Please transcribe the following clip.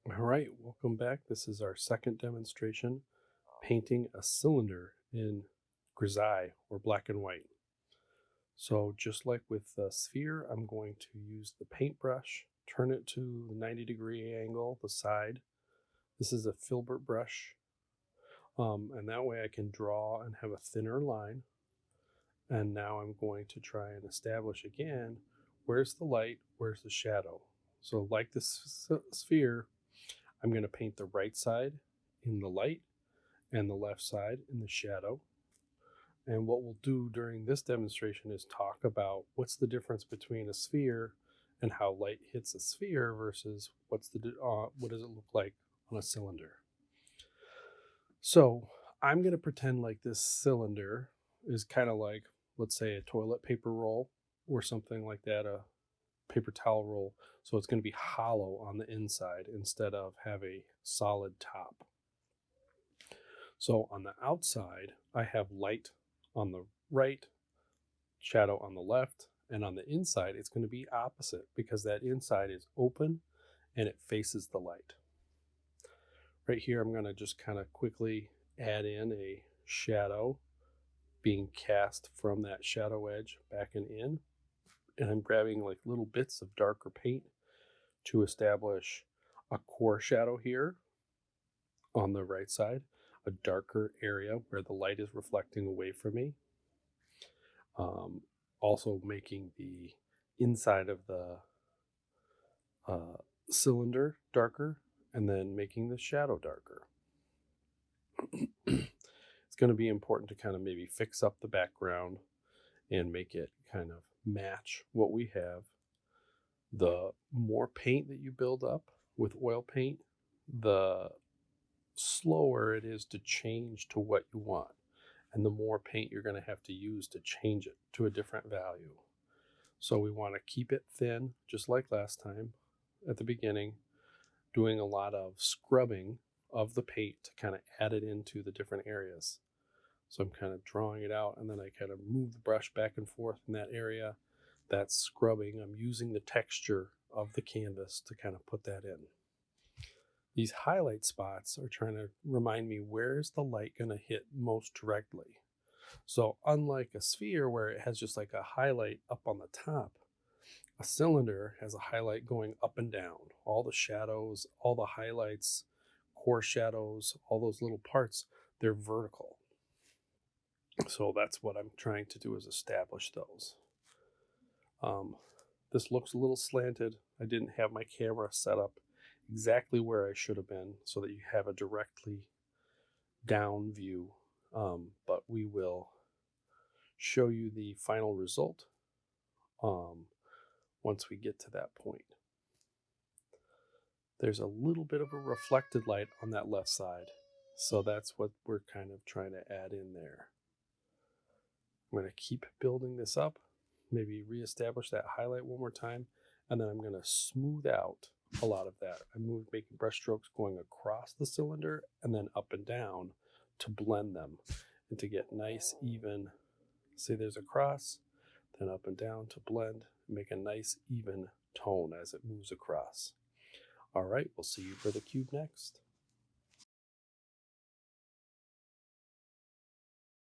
All right, welcome back. This is our second demonstration, painting a cylinder in Grisaille or black and white. So just like with the sphere, I'm going to use the paintbrush, turn it to the 90-degree angle, the side. This is a filbert brush, and that way I can draw and have a thinner line. And now I'm going to try and establish again, where's the light, where's the shadow. So like this sphere, I'm going to paint the right side in the light and the left side in the shadow. And what we'll do during this demonstration is talk about what's the difference between a sphere and how light hits a sphere versus what does it look like on a cylinder. So I'm going to pretend like this cylinder is kind of like, let's say, a toilet paper roll or something like that, a paper towel roll. So it's going to be hollow on the inside instead of have a solid top. So on the outside, I have light on the right, shadow on the left, and on the inside, it's going to be opposite because that inside is open and it faces the light. Right here, I'm going to just kind of quickly add in a shadow being cast from that shadow edge back and in. And I'm grabbing like little bits of darker paint to establish a core shadow here on the right side, a darker area where the light is reflecting away from me. Also making the inside of the cylinder darker and then making the shadow darker. It's going to be important to kind of maybe fix up the background and make it kind of match what we have. The more paint that you build up with oil paint, the slower it is to change to what you want. And the more paint you're going to have to use to change it to a different value. So we want to keep it thin, just like last time at the beginning, doing a lot of scrubbing of the paint to kind of add it into the different areas. So I'm kind of drawing it out and then I kind of move the brush back and forth in that area. That's scrubbing. I'm using the texture of the canvas to kind of put that in. These highlight spots are trying to remind me where is the light going to hit most directly. So unlike a sphere where it has just like a highlight up on the top, a cylinder has a highlight going up and down. All the shadows, all the highlights, core shadows, all those little parts, they're vertical. So that's what I'm trying to do is establish those. This looks a little slanted. I didn't have my camera set up exactly where I should have been so that you have a directly down view. But we will show you the final result once we get to that point. There's a little bit of a reflected light on that left side. So that's what we're kind of trying to add in there. I'm going to keep building this up, maybe reestablish that highlight one more time, and then I'm going to smooth out a lot of that. I'm making brush strokes going across the cylinder and then up and down to blend them and to get nice, even, say there's a cross, then up and down to blend, make a nice, even tone as it moves across. All right, we'll see you for the cube next.